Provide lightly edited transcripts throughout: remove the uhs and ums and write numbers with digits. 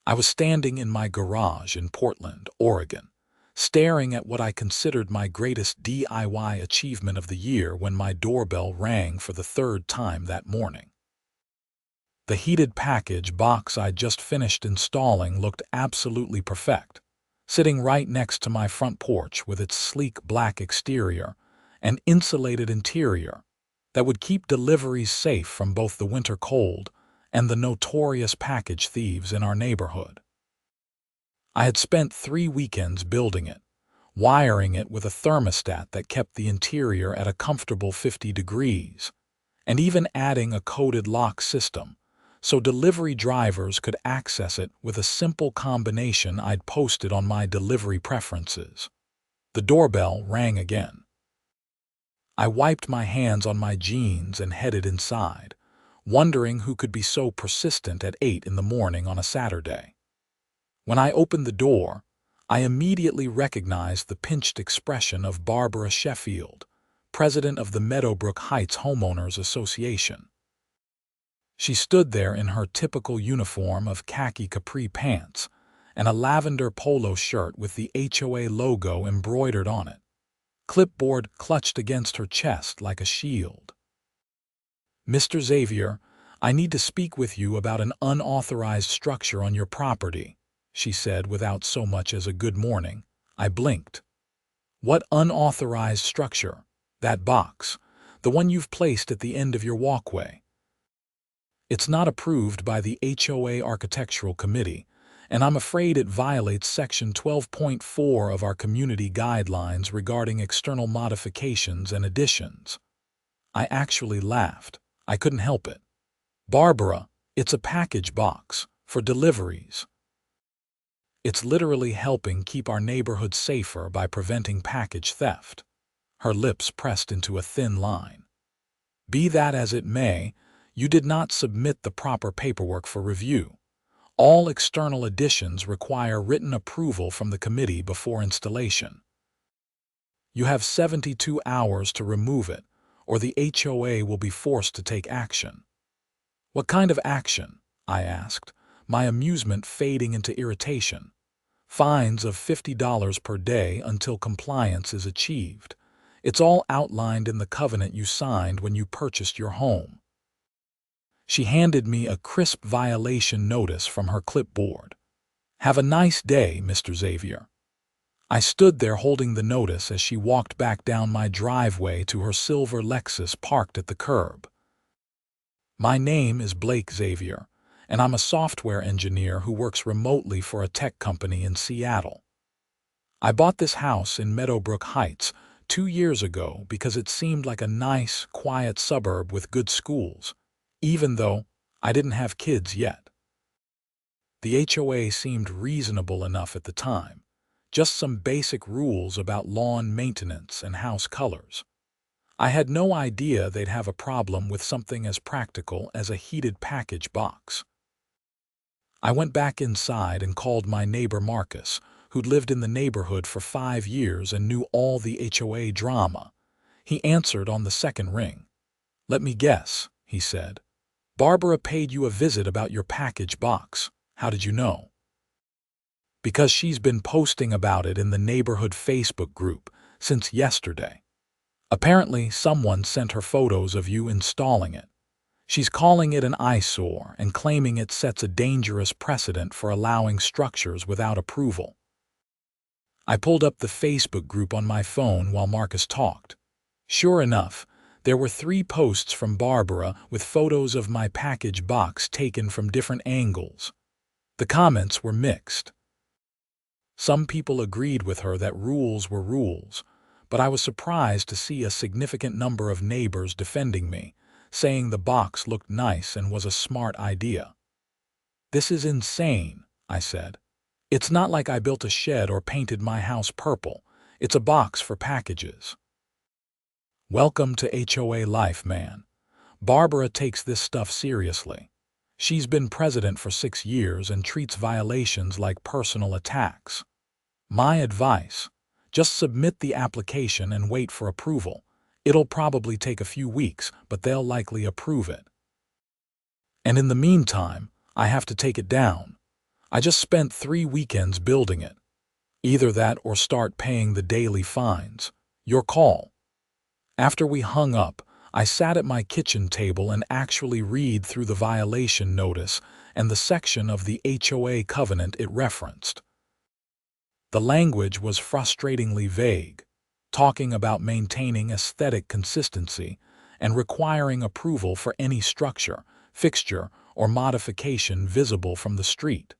I was standing in my garage in Portland, Oregon, staring at what I considered my greatest DIY achievement of the year when my doorbell rang for the third time that morning. The heated package box I'd just finished installing looked absolutely perfect, sitting right next to my front porch with its sleek black exterior and insulated interior that would keep deliveries safe from both the winter cold and the notorious package thieves in our neighborhood. I had spent 3 weekends building it, wiring it with a thermostat that kept the interior at a comfortable 50 degrees, and even adding a coded lock system so delivery drivers could access it with a simple combination I'd posted on my delivery preferences. The doorbell rang again. I wiped my hands on my jeans and headed inside, wondering who could be so persistent at 8 in the morning on a Saturday. When I opened the door, I immediately recognized the pinched expression of Barbara Sheffield, president of the Meadowbrook Heights Homeowners Association. She stood there in her typical uniform of khaki capri pants and a lavender polo shirt with the HOA logo embroidered on it, clipboard clutched against her chest like a shield. "Mr. Xavier, I need to speak with you about an unauthorized structure on your property," she said without so much as a good morning. I blinked. "What unauthorized structure?" "That box, the one you've placed at the end of your walkway. It's not approved by the HOA Architectural Committee, and I'm afraid it violates Section 12.4 of our community guidelines regarding external modifications and additions." I actually laughed. I couldn't help it. "Barbara, it's a package box for deliveries. It's literally helping keep our neighborhood safer by preventing package theft." Her lips pressed into a thin line. "Be that as it may, you did not submit the proper paperwork for review. All external additions require written approval from the committee before installation. You have 72 hours to remove it, or the HOA will be forced to take action." "What kind of action?" I asked, my amusement fading into irritation. "Fines of $50 per day until compliance is achieved. It's all outlined in the covenant you signed when you purchased your home." She handed me a crisp violation notice from her clipboard. "Have a nice day, Mr. Xavier." I stood there holding the notice as she walked back down my driveway to her silver Lexus parked at the curb. "My name is Blake Xavier, and I'm a software engineer who works remotely for a tech company in Seattle. I bought this house in Meadowbrook Heights 2 years ago because it seemed like a nice, quiet suburb with good schools, even though I didn't have kids yet. The HOA seemed reasonable enough at the time, just some basic rules about lawn maintenance and house colors. I had no idea they'd have a problem with something as practical as a heated package box. I went back inside and called my neighbor Marcus, who'd lived in the neighborhood for 5 years and knew all the HOA drama. He answered on the second ring. "Let me guess," he said. "Barbara paid you a visit about your package box. How did you know?" "Because she's been posting about it in the neighborhood Facebook group since yesterday. Apparently, someone sent her photos of you installing it. She's calling it an eyesore and claiming it sets a dangerous precedent for allowing structures without approval." I pulled up the Facebook group on my phone while Marcus talked. Sure enough, there were 3 posts from Barbara with photos of my package box taken from different angles. The comments were mixed. Some people agreed with her that rules were rules, but I was surprised to see a significant number of neighbors defending me, saying the box looked nice and was a smart idea. "This is insane," I said. "It's not like I built a shed or painted my house purple. It's a box for packages." Welcome to HOA life, man. Barbara takes this stuff seriously. She's been president for 6 years and treats violations like personal attacks. My advice: just submit the application and wait for approval. It'll probably take a few weeks, but they'll likely approve it. And in the meantime, I have to take it down. I just spent 3 weekends building it. Either that or start paying the daily fines. Your call." After we hung up, I sat at my kitchen table and actually read through the violation notice and the section of the HOA covenant it referenced. The language was frustratingly vague, talking about maintaining aesthetic consistency and requiring approval for any structure, fixture, or modification visible from the street.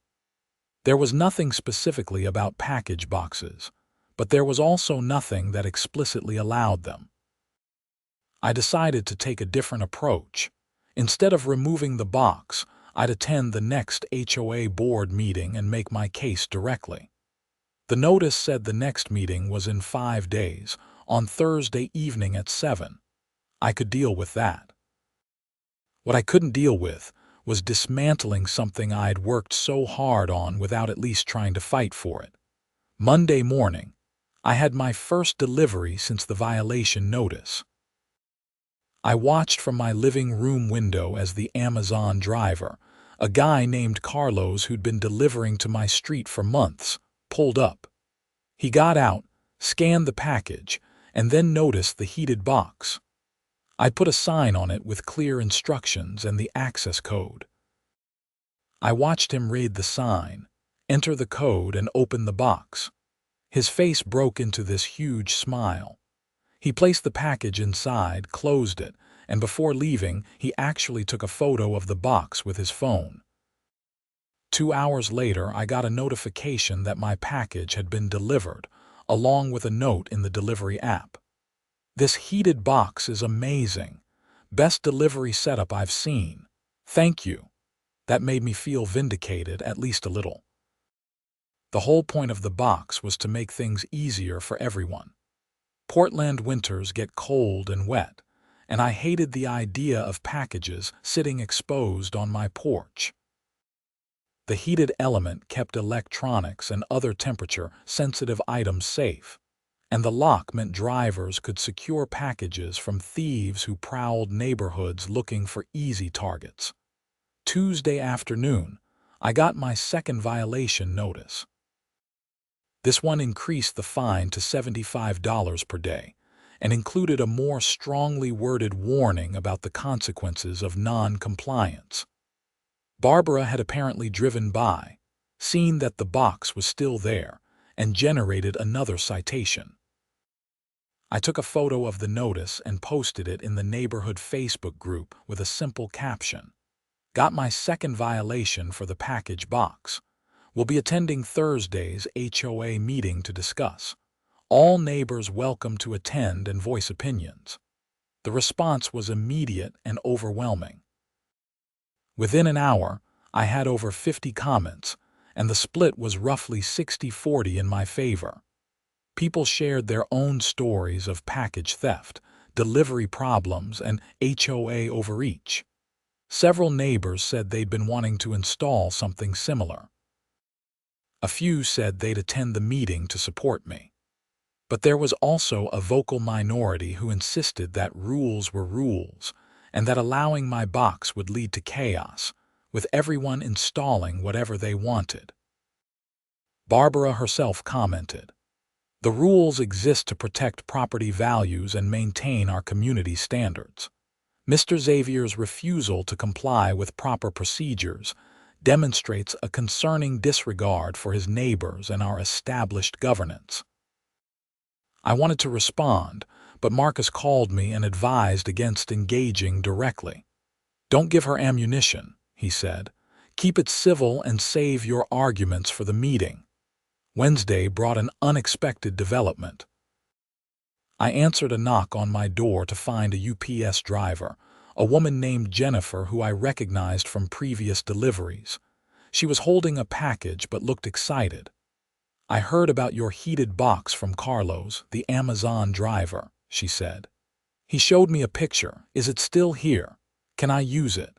There was nothing specifically about package boxes, but there was also nothing that explicitly allowed them. I decided to take a different approach. Instead of removing the box, I'd attend the next HOA board meeting and make my case directly. The notice said the next meeting was in 5 days, on Thursday evening at 7. I could deal with that. What I couldn't deal with was dismantling something I'd worked so hard on without at least trying to fight for it. Monday morning, I had my first delivery since the violation notice. I watched from my living room window as the Amazon driver, a guy named Carlos who'd been delivering to my street for months, pulled up. He got out, scanned the package, and then noticed the heated box. I put a sign on it with clear instructions and the access code. I watched him read the sign, enter the code, and open the box. His face broke into this huge smile. He placed the package inside, closed it, and before leaving, he actually took a photo of the box with his phone. 2 hours later, I got a notification that my package had been delivered, along with a note in the delivery app. "This heated box is amazing. Best delivery setup I've seen. Thank you." That made me feel vindicated, at least a little. The whole point of the box was to make things easier for everyone. Portland winters get cold and wet, and I hated the idea of packages sitting exposed on my porch. The heated element kept electronics and other temperature-sensitive items safe, and the lock meant drivers could secure packages from thieves who prowled neighborhoods looking for easy targets. Tuesday afternoon, I got my second violation notice. This one increased the fine to $75 per day and included a more strongly worded warning about the consequences of non-compliance. Barbara had apparently driven by, seen that the box was still there, and generated another citation. I took a photo of the notice and posted it in the neighborhood Facebook group with a simple caption. "Got my second violation for the package box. Will be attending Thursday's HOA meeting to discuss. All neighbors welcome to attend and voice opinions." The response was immediate and overwhelming. Within an hour, I had over 50 comments, and the split was roughly 60-40 in my favor. People shared their own stories of package theft, delivery problems, and HOA overreach. Several neighbors said they'd been wanting to install something similar. A few said they'd attend the meeting to support me. But there was also a vocal minority who insisted that rules were rules, and that allowing my box would lead to chaos, with everyone installing whatever they wanted. Barbara herself commented, "The rules exist to protect property values and maintain our community standards. Mr. Xavier's refusal to comply with proper procedures demonstrates a concerning disregard for his neighbors and our established governance." I wanted to respond, but Marcus called me and advised against engaging directly. "Don't give her ammunition," he said. "Keep it civil and save your arguments for the meeting." Wednesday brought an unexpected development. I answered a knock on my door to find a UPS driver, a woman named Jennifer who I recognized from previous deliveries. She was holding a package but looked excited. "I heard about your heated box from Carlos, the Amazon driver," she said. "He showed me a picture. Is it still here? Can I use it?"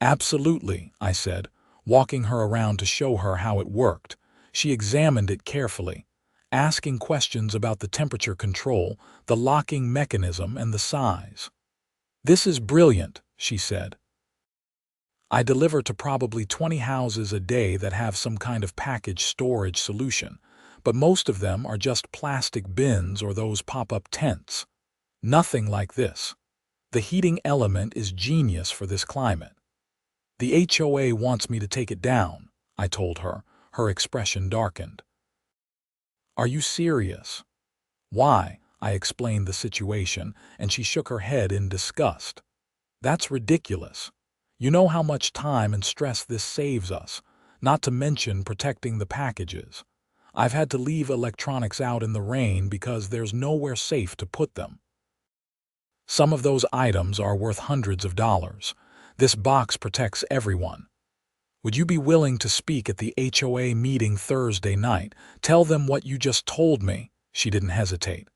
"Absolutely," I said, walking her around to show her how it worked. She examined it carefully, asking questions about the temperature control, the locking mechanism, and the size. "This is brilliant," she said. I deliver to probably 20 houses a day that have some kind of package storage solution, but most of them are just plastic bins or those pop-up tents. Nothing like this. The heating element is genius for this climate. The HOA wants me to take it down, I told her, her expression darkened. Are you serious? Why? I explained the situation, and she shook her head in disgust. That's ridiculous. You know how much time and stress this saves us, not to mention protecting the packages. I've had to leave electronics out in the rain because there's nowhere safe to put them. Some of those items are worth hundreds of dollars. This box protects everyone. Would you be willing to speak at the HOA meeting Thursday night? Tell them what you just told me. She didn't hesitate.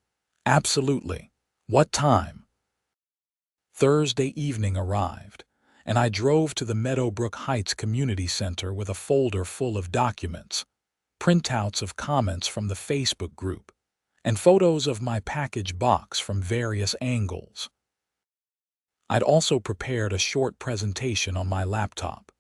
Absolutely. What time? Thursday evening arrived, and I drove to the Meadowbrook Heights Community Center with a folder full of documents, printouts of comments from the Facebook group, and photos of my package box from various angles. I'd also prepared a short presentation on my laptop,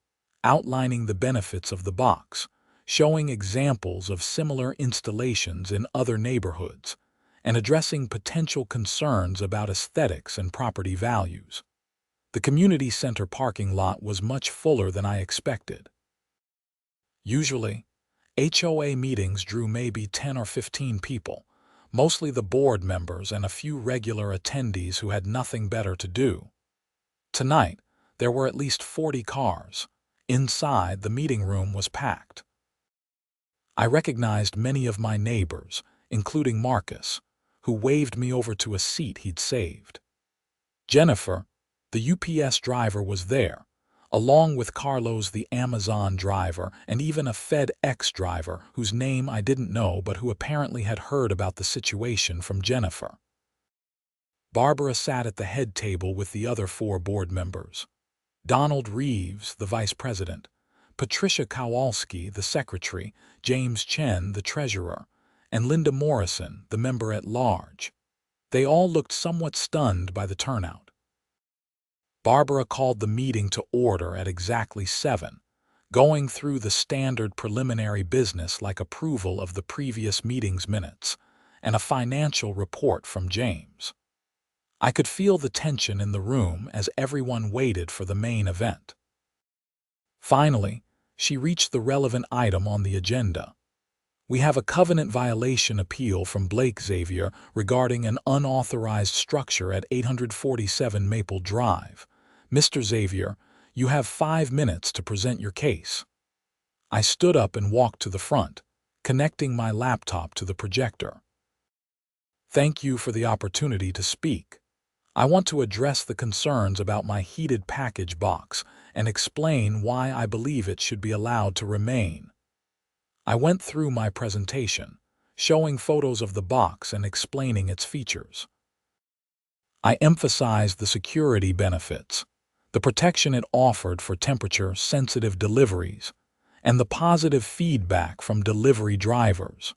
outlining the benefits of the box, showing examples of similar installations in other neighborhoods, and addressing potential concerns about aesthetics and property values. The community center parking lot was much fuller than I expected. Usually, HOA meetings drew maybe 10 or 15 people, mostly the board members and a few regular attendees who had nothing better to do. Tonight, there were at least 40 cars. Inside, the meeting room was packed. I recognized many of my neighbors, including Marcus, who waved me over to a seat he'd saved. Jennifer, the UPS driver, was there, along with Carlos, the Amazon driver, and even a FedEx driver whose name I didn't know but who apparently had heard about the situation from Jennifer. Barbara sat at the head table with the other 4 board members. Donald Reeves, the vice president, Patricia Kowalski, the secretary, James Chen, the treasurer, and Linda Morrison, the member-at-large. They all looked somewhat stunned by the turnout. Barbara called the meeting to order at exactly 7, going through the standard preliminary business like approval of the previous meeting's minutes and a financial report from James. I could feel the tension in the room as everyone waited for the main event. Finally, she reached the relevant item on the agenda. We have a covenant violation appeal from Xavier regarding an unauthorized structure at 847 Maple Drive. Mr. Xavier, you have 5 minutes to present your case. I stood up and walked to the front, connecting my laptop to the projector. Thank you for the opportunity to speak. I want to address the concerns about my heated package box and explain why I believe it should be allowed to remain. I went through my presentation, showing photos of the box and explaining its features. I emphasized the security benefits, the protection it offered for temperature-sensitive deliveries, and the positive feedback from delivery drivers.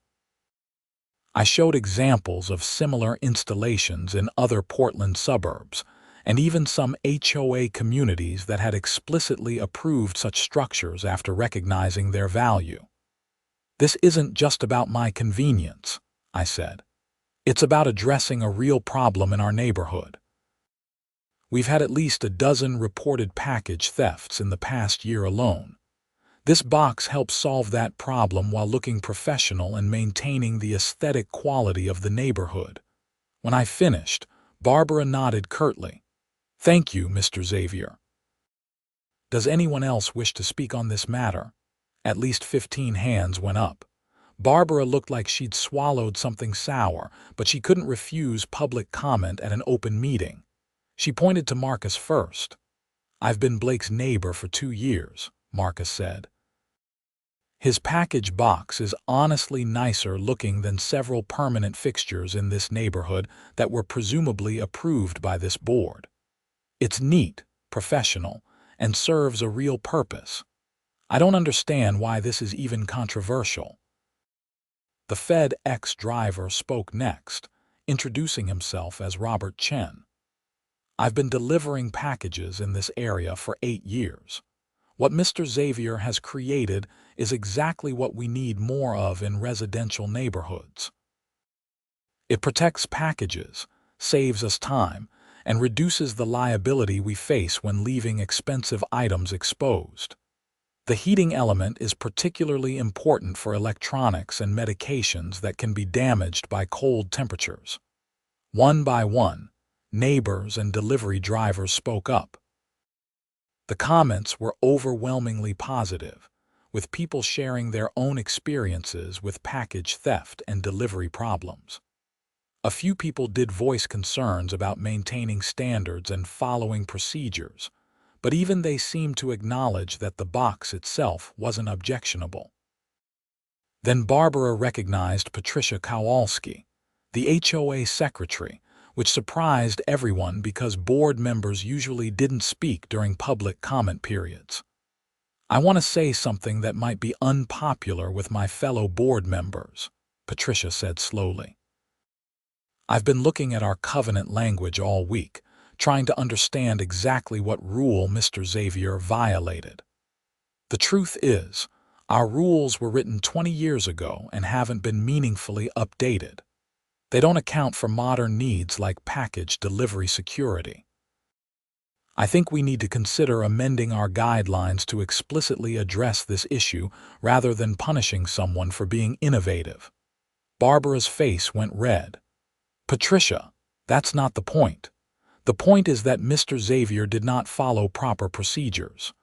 I showed examples of similar installations in other Portland suburbs, and even some HOA communities that had explicitly approved such structures after recognizing their value. This isn't just about my convenience, I said. It's about addressing a real problem in our neighborhood. We've had at least a dozen reported package thefts in the past year alone. This box helps solve that problem while looking professional and maintaining the aesthetic quality of the neighborhood. When I finished, Barbara nodded curtly. Thank you, Mr. Xavier. Does anyone else wish to speak on this matter? At least 15 hands went up. Barbara looked like she'd swallowed something sour, but she couldn't refuse public comment at an open meeting. She pointed to Marcus first. I've been Blake's neighbor for 2 years, Marcus said. His package box is honestly nicer looking than several permanent fixtures in this neighborhood that were presumably approved by this board. It's neat, professional, and serves a real purpose. I don't understand why this is even controversial. The FedEx driver spoke next, introducing himself as Robert Chen. I've been delivering packages in this area for 8 years. What Mr. Xavier has created is exactly what we need more of in residential neighborhoods. It protects packages, saves us time, and reduces the liability we face when leaving expensive items exposed. The heating element is particularly important for electronics and medications that can be damaged by cold temperatures. One by one, neighbors and delivery drivers spoke up. The comments were overwhelmingly positive, with people sharing their own experiences with package theft and delivery problems. A few people did voice concerns about maintaining standards and following procedures, but even they seemed to acknowledge that the box itself wasn't objectionable. Then Barbara recognized Patricia Kowalski, the HOA secretary, which surprised everyone because board members usually didn't speak during public comment periods. "I want to say something that might be unpopular with my fellow board members," Patricia said slowly. "I've been looking at our covenant language all week, trying to understand exactly what rule Mr. Xavier violated. The truth is, our rules were written 20 years ago and haven't been meaningfully updated. They don't account for modern needs like package delivery security. I think we need to consider amending our guidelines to explicitly address this issue rather than punishing someone for being innovative." Barbara's face went red. "Patricia, that's not the point. The point is that Mr. Xavier did not follow proper procedures.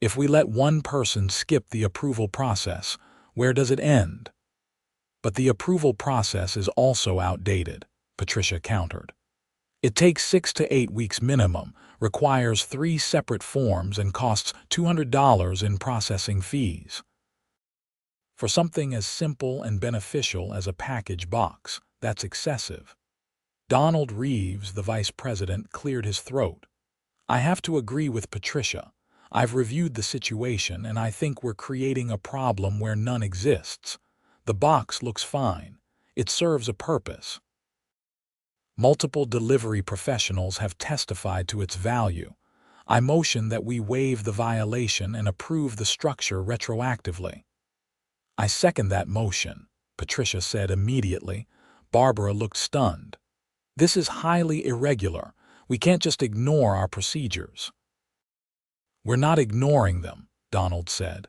If we let one person skip the approval process, where does it end?" "But the approval process is also outdated," Patricia countered. "It takes 6 to 8 weeks minimum, requires 3 separate forms, and costs $200 in processing fees. For something as simple and beneficial as a package box, that's excessive." Donald Reeves, the vice president, cleared his throat. "I have to agree with Patricia. I've reviewed the situation and I think we're creating a problem where none exists. The box looks fine. It serves a purpose. Multiple delivery professionals have testified to its value. I motion that we waive the violation and approve the structure retroactively." "I second that motion," Patricia said immediately. Barbara looked stunned. "This is highly irregular. We can't just ignore our procedures." "We're not ignoring them," Donald said.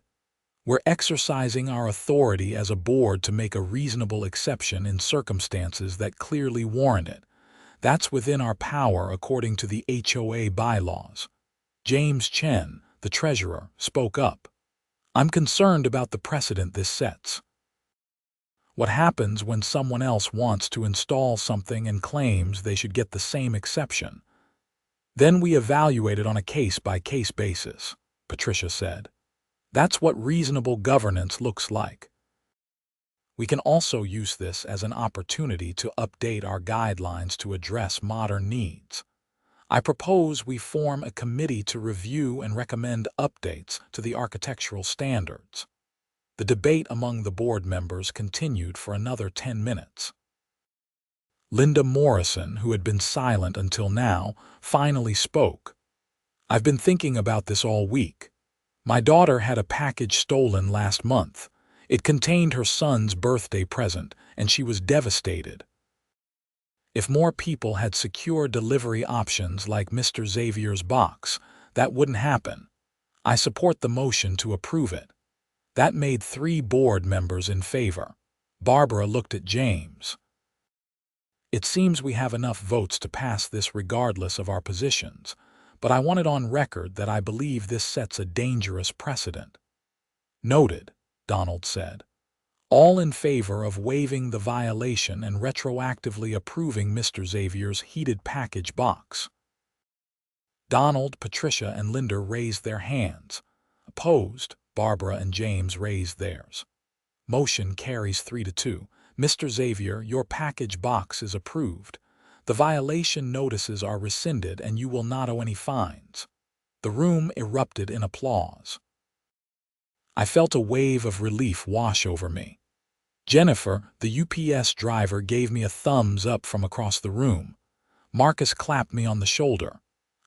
"We're exercising our authority as a board to make a reasonable exception in circumstances that clearly warrant it. That's within our power according to the HOA bylaws." James Chen, the treasurer, spoke up. "I'm concerned about the precedent this sets. What happens when someone else wants to install something and claims they should get the same exception? Then we evaluate it on a case-by-case basis," Patricia said. "That's what reasonable governance looks like. We can also use this as an opportunity to update our guidelines to address modern needs. I propose we form a committee to review and recommend updates to the architectural standards." The debate among the board members continued for another 10 minutes. Linda Morrison, who had been silent until now, finally spoke. "I've been thinking about this all week. My daughter had a package stolen last month. It contained her son's birthday present, and she was devastated. If more people had secure delivery options like Mr. Xavier's box, that wouldn't happen. I support the motion to approve it." That made 3 board members in favor. Barbara looked at James. "It seems we have enough votes to pass this regardless of our positions, but I want it on record that I believe this sets a dangerous precedent." "Noted," Donald said. "All in favor of waiving the violation and retroactively approving Mr. Xavier's heated package box?" Donald, Patricia, and Linda raised their hands. Opposed, Barbara and James raised theirs. Motion carries 3-2. "Mr. Xavier, your package box is approved. The violation notices are rescinded and you will not owe any fines." The room erupted in applause. I felt a wave of relief wash over me. Jennifer, the UPS driver, gave me a thumbs up from across the room. Marcus clapped me on the shoulder.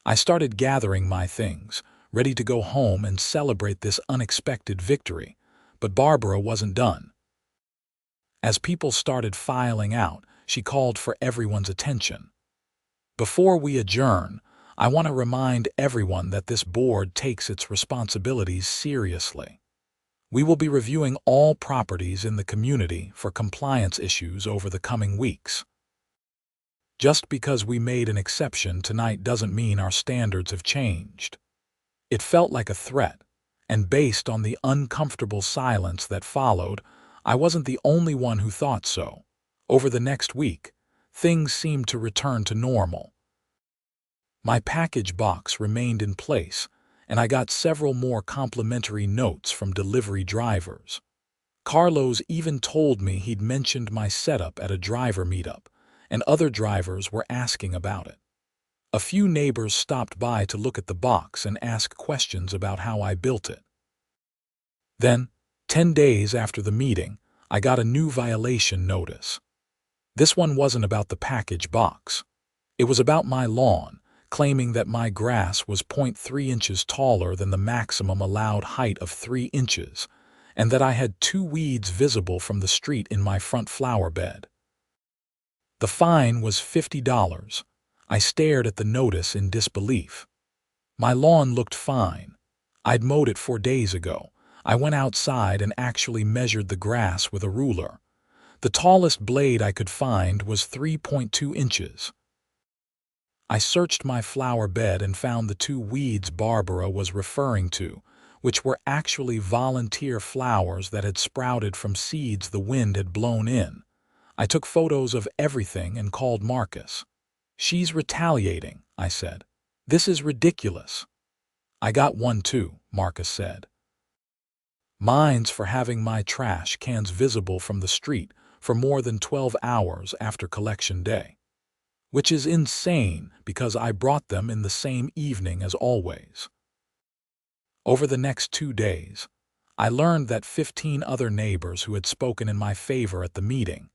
I started gathering my things, ready to go home and celebrate this unexpected victory. But Barbara wasn't done. As people started filing out, she called for everyone's attention. "Before we adjourn, I want to remind everyone that this board takes its responsibilities seriously. We will be reviewing all properties in the community for compliance issues over the coming weeks. Just because we made an exception tonight doesn't mean our standards have changed." It felt like a threat, and based on the uncomfortable silence that followed, I wasn't the only one who thought so. Over the next week, things seemed to return to normal. My package box remained in place, and I got several more complimentary notes from delivery drivers. Carlos even told me he'd mentioned my setup at a driver meetup, and other drivers were asking about it. A few neighbors stopped by to look at the box and ask questions about how I built it. Then, 10 days after the meeting, I got a new violation notice. This one wasn't about the package box. It was about my lawn, claiming that my grass was 0.3 inches taller than the maximum allowed height of 3 inches, and that I had 2 weeds visible from the street in my front flower bed. The fine was $50. I stared at the notice in disbelief. My lawn looked fine. I'd mowed it 4 days ago. I went outside and actually measured the grass with a ruler. The tallest blade I could find was 3.2 inches. I searched my flower bed and found the 2 weeds Barbara was referring to, which were actually volunteer flowers that had sprouted from seeds the wind had blown in. I took photos of everything and called Marcus. "She's retaliating," I said. "This is ridiculous." "I got one too," Marcus said. "Mine's for having my trash cans visible from the street for more than 12 hours after collection day. Which is insane because I brought them in the same evening as always." Over the next 2 days, I learned that 15 other neighbors who had spoken in my favor at the meeting,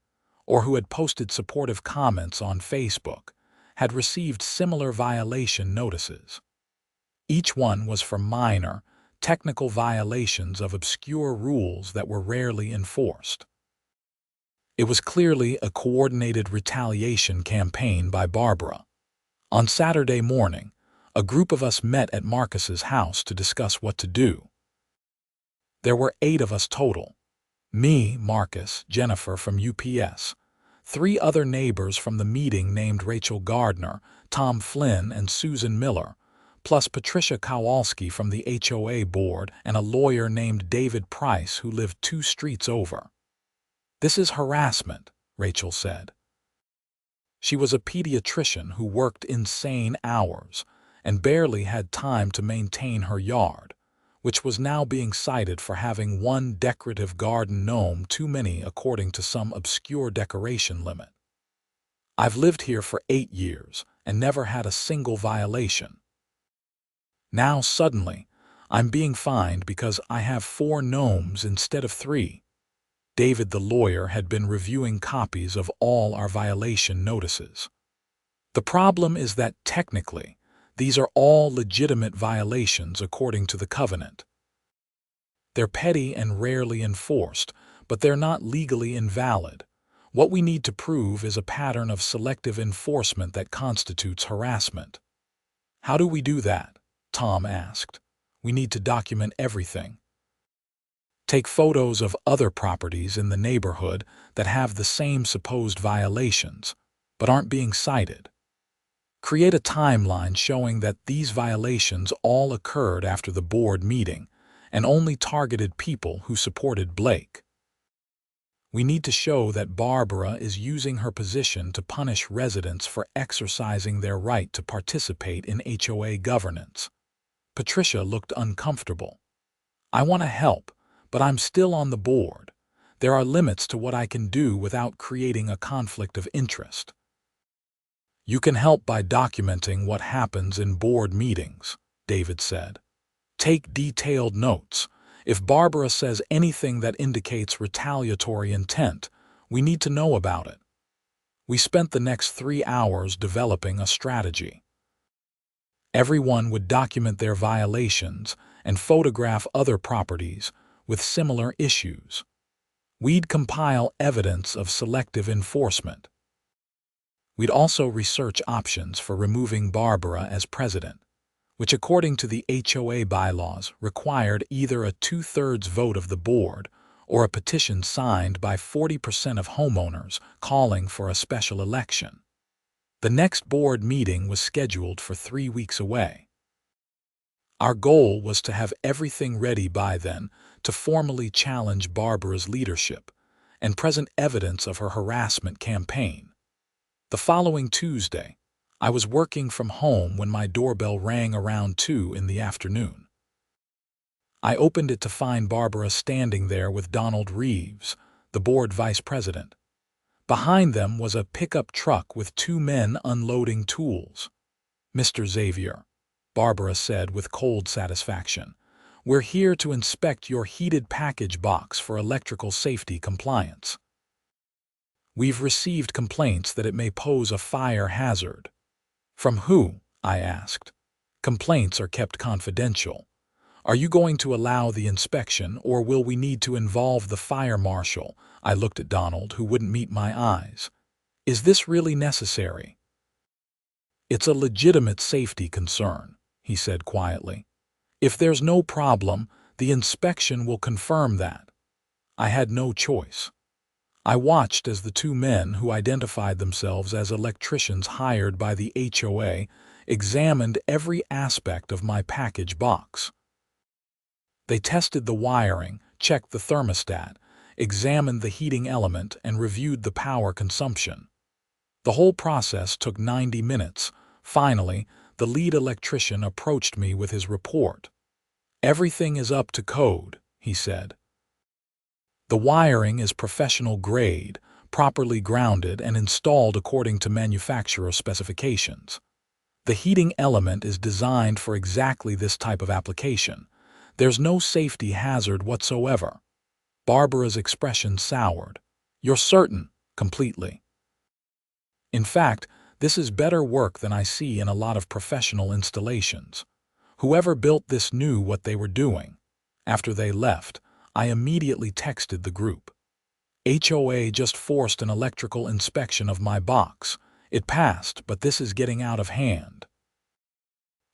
or who had posted supportive comments on Facebook, had received similar violation notices. Each one was for minor, technical violations of obscure rules that were rarely enforced. It was clearly a coordinated retaliation campaign by Barbara. On Saturday morning, a group of us met at Marcus's house to discuss what to do. There were 8 of us total. Me, Marcus, Jennifer from UPS, 3 other neighbors from the meeting named Rachel Gardner, Tom Flynn, and Susan Miller, plus Patricia Kowalski from the HOA board and a lawyer named David Price who lived 2 streets over. "This is harassment," Rachel said. She was a pediatrician who worked insane hours and barely had time to maintain her yard, which was now being cited for having 1 decorative garden gnome too many according to some obscure decoration limit. "I've lived here for 8 years and never had a single violation. Now suddenly, I'm being fined because I have 4 gnomes instead of 3. David the lawyer had been reviewing copies of all our violation notices. "The problem is that technically, these are all legitimate violations according to the covenant. They're petty and rarely enforced, but they're not legally invalid. What we need to prove is a pattern of selective enforcement that constitutes harassment." "How do we do that?" Tom asked. "We need to document everything. Take photos of other properties in the neighborhood that have the same supposed violations, but aren't being cited. Create a timeline showing that these violations all occurred after the board meeting and only targeted people who supported Blake. We need to show that Barbara is using her position to punish residents for exercising their right to participate in HOA governance." Patricia looked uncomfortable. "I want to help, but I'm still on the board. There are limits to what I can do without creating a conflict of interest." "You can help by documenting what happens in board meetings," David said. "Take detailed notes. If Barbara says anything that indicates retaliatory intent, we need to know about it." We spent the next 3 hours developing a strategy. Everyone would document their violations and photograph other properties with similar issues. We'd compile evidence of selective enforcement. We'd also research options for removing Barbara as president, which according to the HOA bylaws required either a 2/3 vote of the board or a petition signed by 40% of homeowners calling for a special election. The next board meeting was scheduled for 3 weeks away. Our goal was to have everything ready by then to formally challenge Barbara's leadership and present evidence of her harassment campaign. The following Tuesday, I was working from home when my doorbell rang around 2 in the afternoon. I opened it to find Barbara standing there with Donald Reeves, the board vice president. Behind them was a pickup truck with 2 men unloading tools. "Mr. Xavier," Barbara said with cold satisfaction, "we're here to inspect your heated package box for electrical safety compliance. We've received complaints that it may pose a fire hazard." "From who?" I asked. "Complaints are kept confidential. Are you going to allow the inspection, or will we need to involve the fire marshal?" I looked at Donald, who wouldn't meet my eyes. "Is this really necessary?" "It's a legitimate safety concern," he said quietly. "If there's no problem, the inspection will confirm that." I had no choice. I watched as the 2 men, who identified themselves as electricians hired by the HOA, examined every aspect of my package box. They tested the wiring, checked the thermostat, examined the heating element, and reviewed the power consumption. The whole process took 90 minutes. Finally, the lead electrician approached me with his report. "Everything is up to code," he said. "The wiring is professional grade, properly grounded and installed according to manufacturer specifications. The heating element is designed for exactly this type of application. There's no safety hazard whatsoever." Barbara's expression soured. "You're certain?" "Completely. In fact, this is better work than I see in a lot of professional installations. Whoever built this knew what they were doing." After they left, I immediately texted the group. "HOA just forced an electrical inspection of my box. It passed, but this is getting out of hand."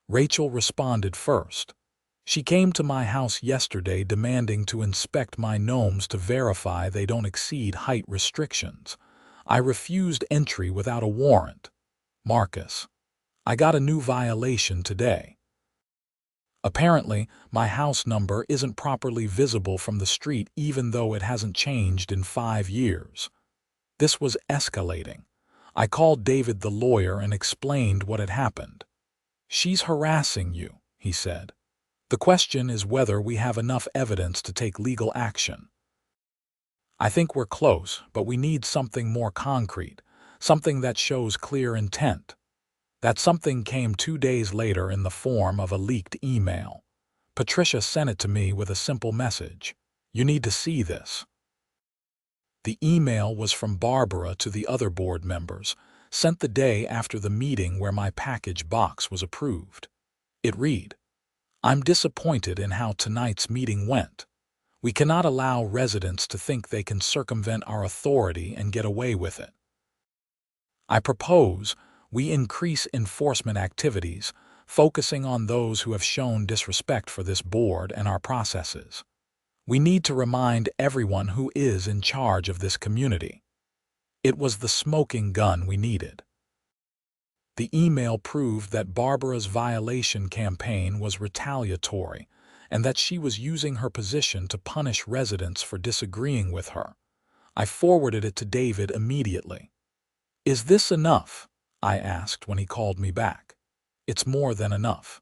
Rachel responded first. "She came to my house yesterday demanding to inspect my gnomes to verify they don't exceed height restrictions. I refused entry without a warrant. Marcus. I got a new violation today. Apparently, my house number isn't properly visible from the street even though it hasn't changed in 5 years." This was escalating. I called David the lawyer and explained what had happened. "She's harassing you," he said. "The question is whether we have enough evidence to take legal action. I think we're close, but we need something more concrete, something that shows clear intent." That something came 2 days later in the form of a leaked email. Patricia sent it to me with a simple message: "You need to see this." The email was from Barbara to the other board members, sent the day after the meeting where my package box was approved. It read, "I'm disappointed in how tonight's meeting went. We cannot allow residents to think they can circumvent our authority and get away with it. I propose we increase enforcement activities, focusing on those who have shown disrespect for this board and our processes. We need to remind everyone who is in charge of this community." It was the smoking gun we needed. The email proved that Barbara's violation campaign was retaliatory and that she was using her position to punish residents for disagreeing with her. I forwarded it to David immediately. "Is this enough?" I asked when he called me back. "It's more than enough.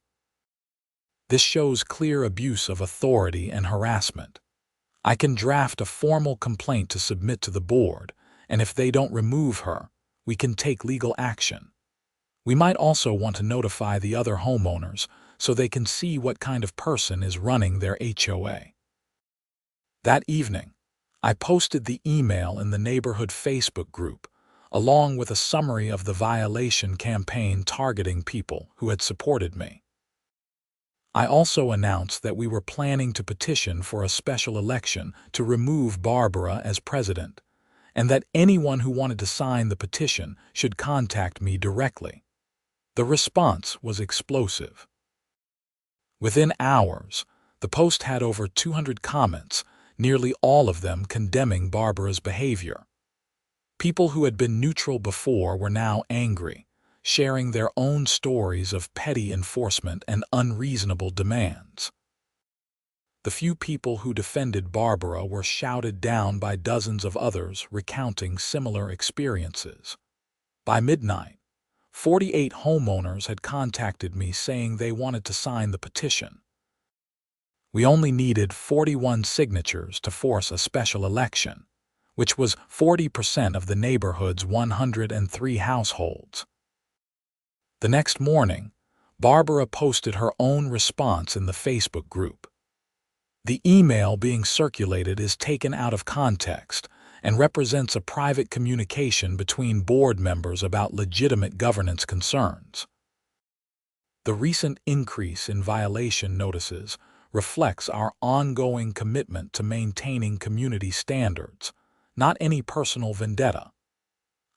This shows clear abuse of authority and harassment. I can draft a formal complaint to submit to the board, and if they don't remove her, we can take legal action. We might also want to notify the other homeowners so they can see what kind of person is running their HOA." That evening, I posted the email in the neighborhood Facebook group, along with a summary of the violation campaign targeting people who had supported me. I also announced that we were planning to petition for a special election to remove Barbara as president, and that anyone who wanted to sign the petition should contact me directly. The response was explosive. Within hours, the post had over 200 comments, nearly all of them condemning Barbara's behavior. People who had been neutral before were now angry, sharing their own stories of petty enforcement and unreasonable demands. The few people who defended Barbara were shouted down by dozens of others recounting similar experiences. By midnight, 48 homeowners had contacted me saying they wanted to sign the petition. We only needed 41 signatures to force a special election, which was 40% of the neighborhood's 103 households. The next morning, Barbara posted her own response in the Facebook group. The email being circulated is taken out of context and represents a private communication between board members about legitimate governance concerns. The recent increase in violation notices reflects our ongoing commitment to maintaining community standards, not any personal vendetta.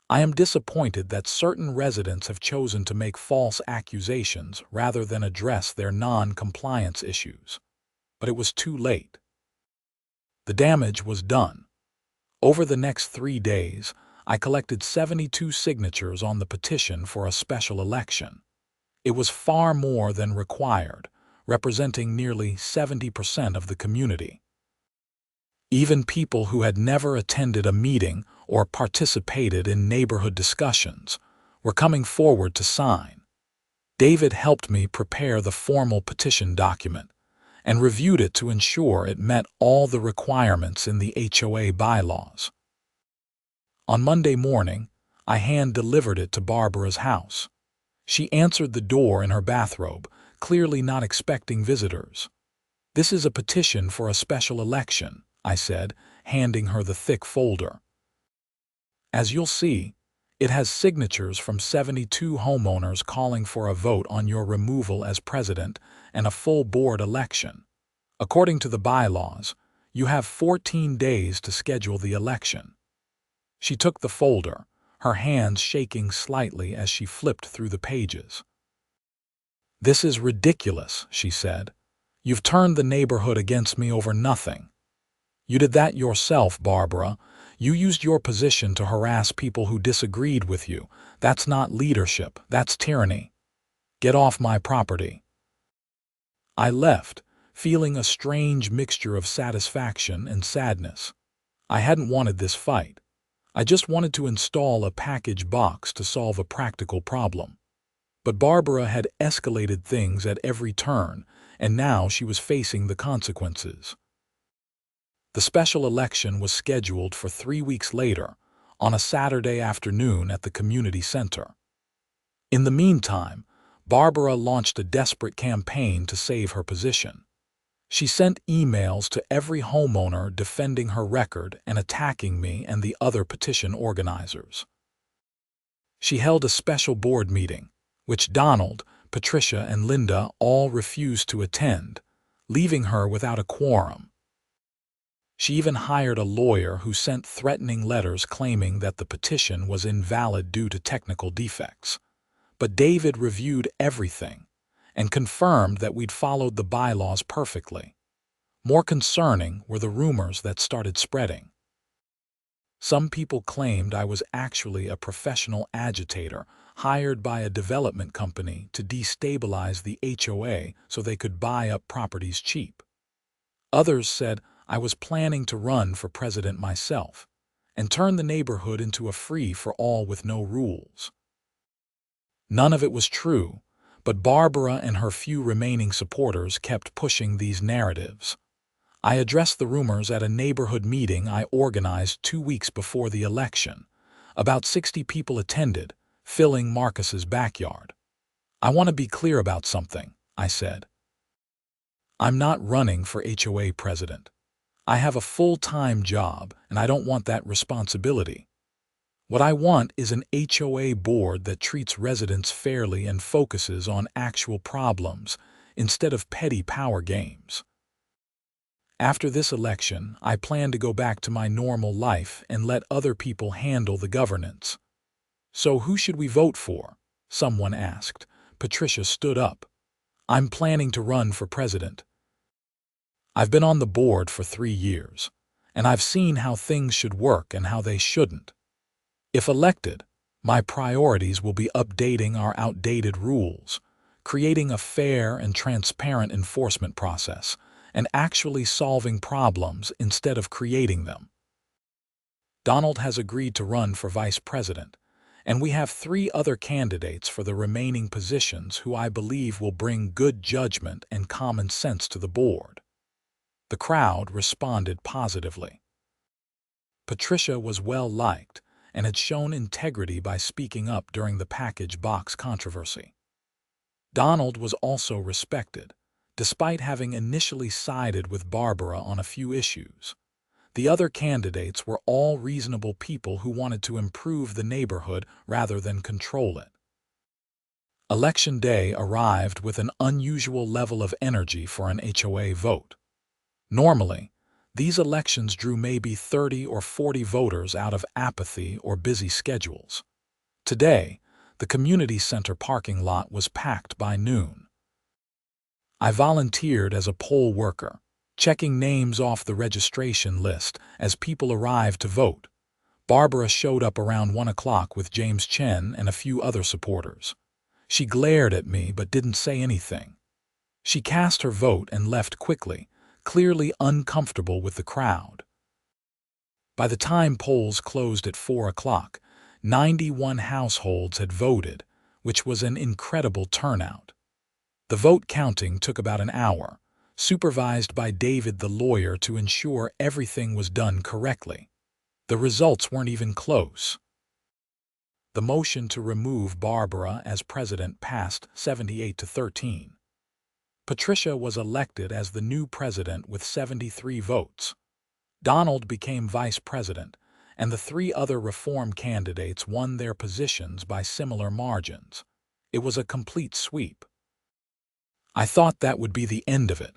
I am disappointed that certain residents have chosen to make false accusations rather than address their non-compliance issues. But it was too late. The damage was done. Over the next 3 days, I collected 72 signatures on the petition for a special election. It was far more than required, representing nearly 70% of the community. Even people who had never attended a meeting or participated in neighborhood discussions were coming forward to sign. David helped me prepare the formal petition document and reviewed it to ensure it met all the requirements in the HOA bylaws. On Monday morning, I hand-delivered it to Barbara's house. She answered the door in her bathrobe, clearly not expecting visitors. "This is a petition for a special election," I said, handing her the thick folder. "As you'll see, it has signatures from 72 homeowners calling for a vote on your removal as president and a full board election. According to the bylaws, you have 14 days to schedule the election." She took the folder, her hands shaking slightly as she flipped through the pages. "This is ridiculous," she said. "You've turned the neighborhood against me over nothing. You did that yourself, Barbara. You used your position to harass people who disagreed with you. That's not leadership, that's tyranny. Get off my property." I left, feeling a strange mixture of satisfaction and sadness. I hadn't wanted this fight. I just wanted to install a package box to solve a practical problem. But Barbara had escalated things at every turn, and now she was facing the consequences. The special election was scheduled for 3 weeks later, on a Saturday afternoon at the community center. In the meantime, Barbara launched a desperate campaign to save her position. She sent emails to every homeowner defending her record and attacking me and the other petition organizers. She held a special board meeting, which Donald, Patricia, and Linda all refused to attend, leaving her without a quorum. She even hired a lawyer who sent threatening letters claiming that the petition was invalid due to technical defects. But David reviewed everything and confirmed that we'd followed the bylaws perfectly. More concerning were the rumors that started spreading. Some people claimed I was actually a professional agitator hired by a development company to destabilize the HOA so they could buy up properties cheap. Others said I was planning to run for president myself and turn the neighborhood into a free-for-all with no rules. None of it was true, but Barbara and her few remaining supporters kept pushing these narratives. I addressed the rumors at a neighborhood meeting I organized 2 weeks before the election. About 60 people attended, filling Marcus's backyard. "I want to be clear about something," I said. "I'm not running for HOA president. I have a full-time job, and I don't want that responsibility. What I want is an HOA board that treats residents fairly and focuses on actual problems instead of petty power games. After this election, I plan to go back to my normal life and let other people handle the governance. So who should we vote for? Someone asked. Patricia stood up. I'm planning to run for president. I've been on the board for 3 years, and I've seen how things should work and how they shouldn't. If elected, my priorities will be updating our outdated rules, creating a fair and transparent enforcement process, and actually solving problems instead of creating them. Donald has agreed to run for vice president, and we have 3 other candidates for the remaining positions who I believe will bring good judgment and common sense to the board. The crowd responded positively. Patricia was well liked and had shown integrity by speaking up during the package box controversy. Donald was also respected, despite having initially sided with Barbara on a few issues. The other candidates were all reasonable people who wanted to improve the neighborhood rather than control it. Election day arrived with an unusual level of energy for an HOA vote. Normally, these elections drew maybe 30 or 40 voters out of apathy or busy schedules. Today, the community center parking lot was packed by noon. I volunteered as a poll worker, checking names off the registration list as people arrived to vote. Barbara showed up around 1 o'clock with James Chen and a few other supporters. She glared at me but didn't say anything. She cast her vote and left quickly, clearly uncomfortable with the crowd. By the time polls closed at 4 o'clock, 91 households had voted, which was an incredible turnout. The vote counting took about an hour, supervised by David the lawyer to ensure everything was done correctly. The results weren't even close. The motion to remove Barbara as president passed 78-13. Patricia was elected as the new president with 73 votes. Donald became vice president, and the 3 other reform candidates won their positions by similar margins. It was a complete sweep. I thought that would be the end of it.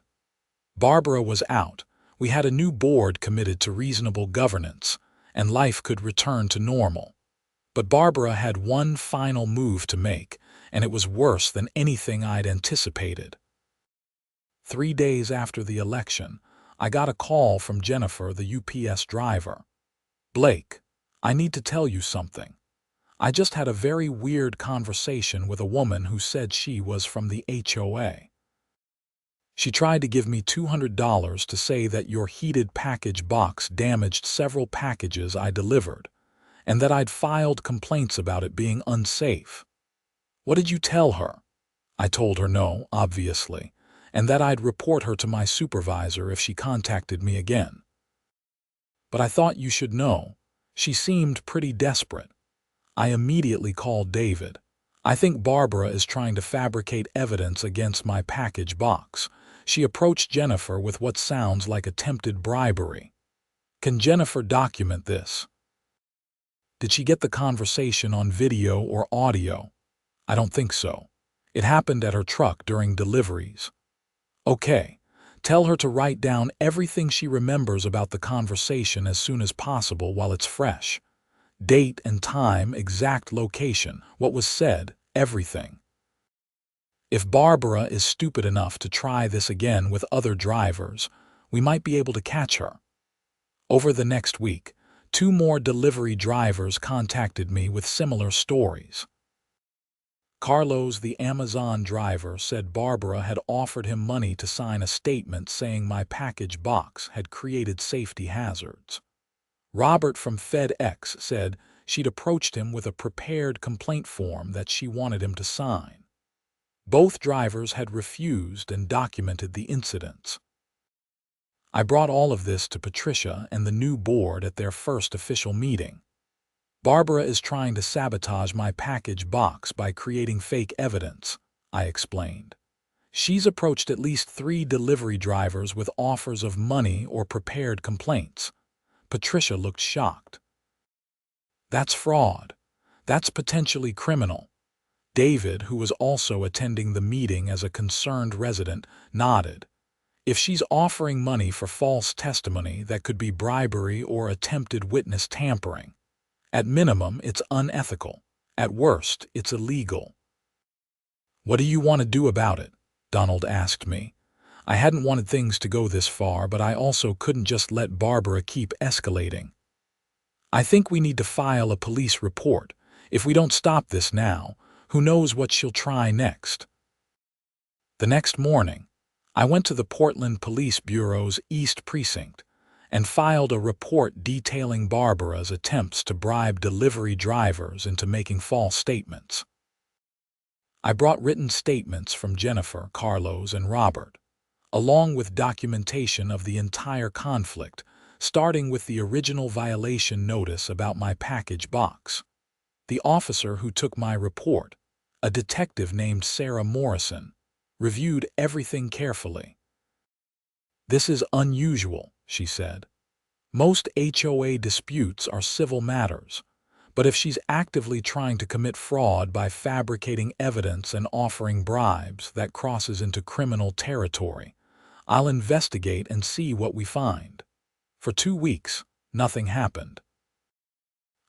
Barbara was out, we had a new board committed to reasonable governance, and life could return to normal. But Barbara had one final move to make, and it was worse than anything I'd anticipated. 3 days after the election, I got a call from Jennifer, the UPS driver. Blake, I need to tell you something. I just had a very weird conversation with a woman who said she was from the HOA. She tried to give me $200 to say that your heated package box damaged several packages I delivered, and that I'd filed complaints about it being unsafe. What did you tell her? I told her no, obviously, and that I'd report her to my supervisor if she contacted me again. But I thought you should know. She seemed pretty desperate. I immediately called David. I think Barbara is trying to fabricate evidence against my package box. She approached Jennifer with what sounds like attempted bribery. Can Jennifer document this? Did she get the conversation on video or audio? I don't think so. It happened at her truck during deliveries. Okay, tell her to write down everything she remembers about the conversation as soon as possible while it's fresh. Date and time, exact location, what was said, everything. If Barbara is stupid enough to try this again with other drivers, we might be able to catch her. Over the next week, 2 more delivery drivers contacted me with similar stories. Carlos, the Amazon driver, said Barbara had offered him money to sign a statement saying my package box had created safety hazards. Robert from FedEx said she'd approached him with a prepared complaint form that she wanted him to sign. Both drivers had refused and documented the incidents. I brought all of this to Patricia and the new board at their first official meeting. Barbara is trying to sabotage my package box by creating fake evidence, I explained. She's approached at least 3 delivery drivers with offers of money or prepared complaints. Patricia looked shocked. That's fraud. That's potentially criminal. David, who was also attending the meeting as a concerned resident, nodded. If she's offering money for false testimony, that could be bribery or attempted witness tampering. At minimum, it's unethical. At worst, it's illegal. What do you want to do about it? Donald asked me. I hadn't wanted things to go this far, but I also couldn't just let Barbara keep escalating. I think we need to file a police report. If we don't stop this now, who knows what she'll try next. The next morning, I went to the Portland Police Bureau's East Precinct and filed a report detailing Barbara's attempts to bribe delivery drivers into making false statements. I brought written statements from Jennifer, Carlos, and Robert, along with documentation of the entire conflict, starting with the original violation notice about my package box. The officer who took my report, a detective named Sarah Morrison, reviewed everything carefully. "This is unusual," she said. "Most HOA disputes are civil matters, but if she's actively trying to commit fraud by fabricating evidence and offering bribes, that crosses into criminal territory. I'll investigate and see what we find." For 2 weeks, nothing happened.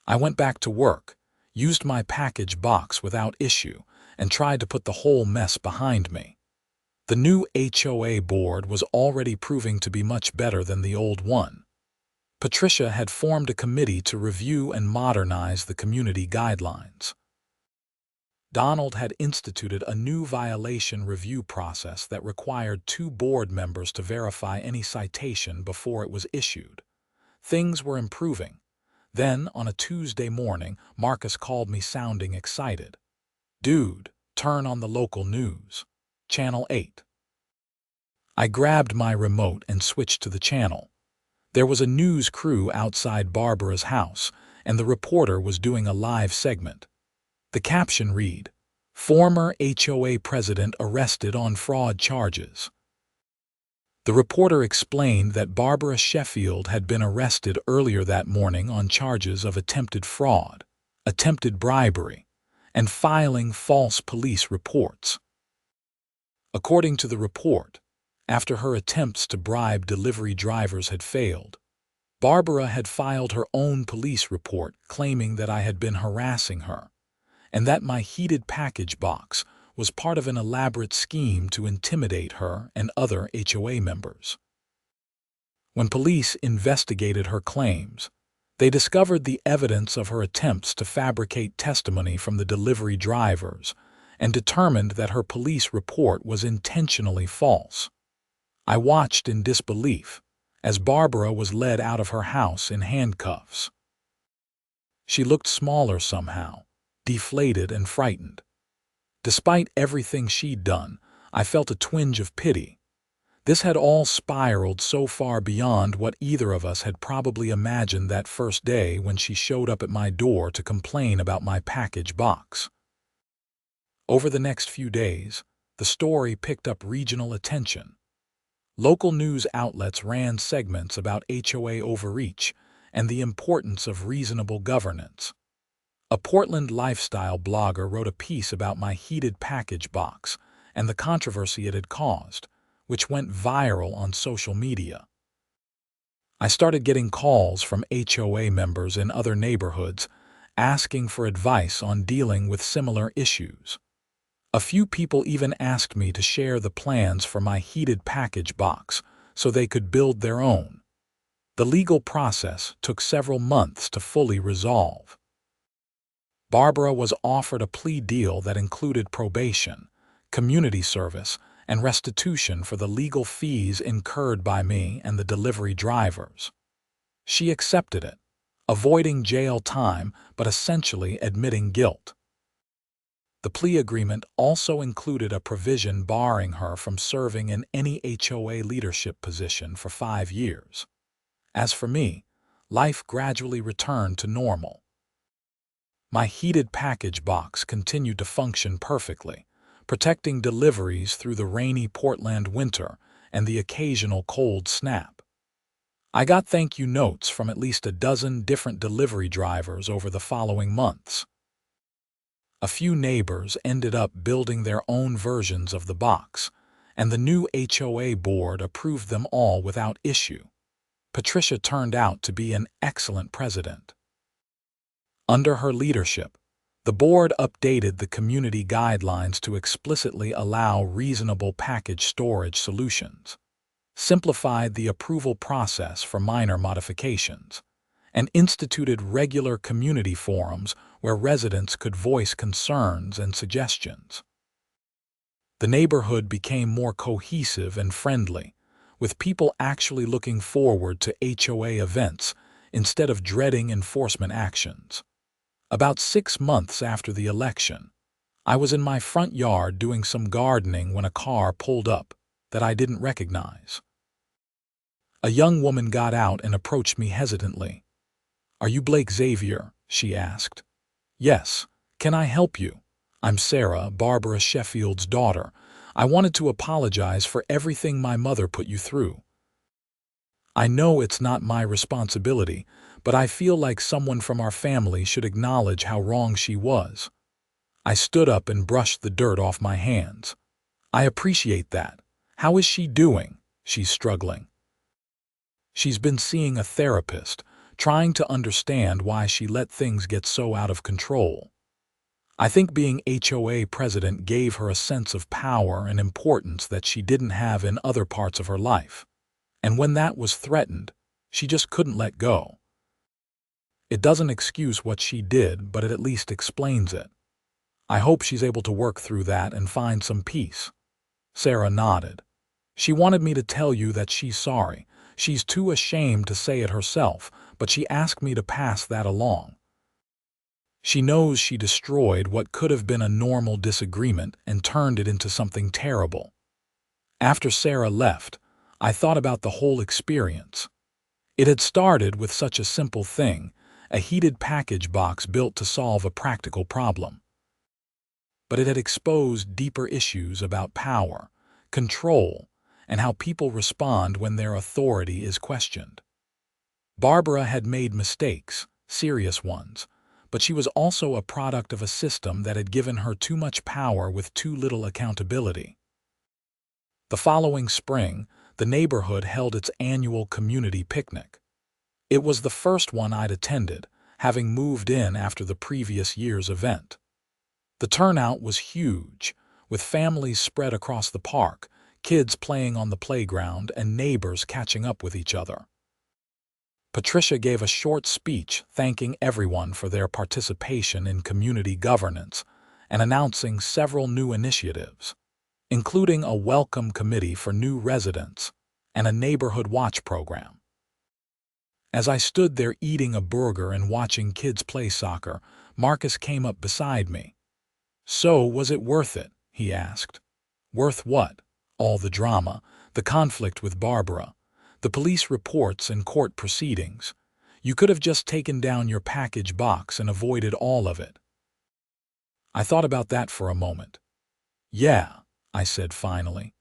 I went back to work, used my package box without issue, and tried to put the whole mess behind me. The new HOA board was already proving to be much better than the old one. Patricia had formed a committee to review and modernize the community guidelines. Donald had instituted a new violation review process that required 2 board members to verify any citation before it was issued. Things were improving. Then, on a Tuesday morning, Marcus called me sounding excited. "Dude, turn on the local news. Channel 8. I grabbed my remote and switched to the channel. There was a news crew outside Barbara's house, and the reporter was doing a live segment. The caption read, "Former HOA president arrested on fraud charges." The reporter explained that Barbara Sheffield had been arrested earlier that morning on charges of attempted fraud, attempted bribery, and filing false police reports. According to the report, after her attempts to bribe delivery drivers had failed, Barbara had filed her own police report claiming that I had been harassing her, and that my heated package box was part of an elaborate scheme to intimidate her and other HOA members. When police investigated her claims, they discovered the evidence of her attempts to fabricate testimony from the delivery drivers and determined that her police report was intentionally false. I watched in disbelief as Barbara was led out of her house in handcuffs. She looked smaller somehow, deflated and frightened. Despite everything she'd done, I felt a twinge of pity. This had all spiraled so far beyond what either of us had probably imagined that first day when she showed up at my door to complain about my package box. Over the next few days, the story picked up regional attention. Local news outlets ran segments about HOA overreach and the importance of reasonable governance. A Portland lifestyle blogger wrote a piece about my heated package box and the controversy it had caused, which went viral on social media. I started getting calls from HOA members in other neighborhoods asking for advice on dealing with similar issues. A few people even asked me to share the plans for my heated package box so they could build their own. The legal process took several months to fully resolve. Barbara was offered a plea deal that included probation, community service, and restitution for the legal fees incurred by me and the delivery drivers. She accepted it, avoiding jail time but essentially admitting guilt. The plea agreement also included a provision barring her from serving in any HOA leadership position for 5 years. As for me, life gradually returned to normal. My heated package box continued to function perfectly, protecting deliveries through the rainy Portland winter and the occasional cold snap. I got thank you notes from at least a dozen different delivery drivers over the following months. A few neighbors ended up building their own versions of the box, and the new HOA board approved them all without issue. Patricia turned out to be an excellent president. Under her leadership, the board updated the community guidelines to explicitly allow reasonable package storage solutions, simplified the approval process for minor modifications, and instituted regular community forums where residents could voice concerns and suggestions. The neighborhood became more cohesive and friendly, with people actually looking forward to HOA events instead of dreading enforcement actions. About 6 months after the election, I was in my front yard doing some gardening when a car pulled up that I didn't recognize. A young woman got out and approached me hesitantly. "Are you Blake Xavier?" she asked. "Yes. Can I help you? I'm Sarah, Barbara Sheffield's daughter. I wanted to apologize for everything my mother put you through. I know it's not my responsibility, but I feel like someone from our family should acknowledge how wrong she was." I stood up and brushed the dirt off my hands. "I appreciate that. How is she doing?" "She's struggling. She's been seeing a therapist, trying to understand why she let things get so out of control. I think being HOA president gave her a sense of power and importance that she didn't have in other parts of her life. And when that was threatened, she just couldn't let go. It doesn't excuse what she did, but it at least explains it. I hope she's able to work through that and find some peace." Sarah nodded. "She wanted me to tell you that she's sorry. She's too ashamed to say it herself, but she asked me to pass that along. She knows she destroyed what could have been a normal disagreement and turned it into something terrible." After Sarah left, I thought about the whole experience. It had started with such a simple thing, a heated package box built to solve a practical problem. But it had exposed deeper issues about power, control, and how people respond when their authority is questioned. Barbara had made mistakes, serious ones, but she was also a product of a system that had given her too much power with too little accountability. The following spring, the neighborhood held its annual community picnic. It was the first one I'd attended, having moved in after the previous year's event. The turnout was huge, with families spread across the park, kids playing on the playground, and neighbors catching up with each other. Patricia gave a short speech thanking everyone for their participation in community governance and announcing several new initiatives, including a welcome committee for new residents and a neighborhood watch program. As I stood there eating a burger and watching kids play soccer, Marcus came up beside me. "So, was it worth it?" he asked. "Worth what?" "All the drama, the conflict with Barbara, the police reports and court proceedings. You could have just taken down your package box and avoided all of it." I thought about that for a moment. "Yeah," I said finally.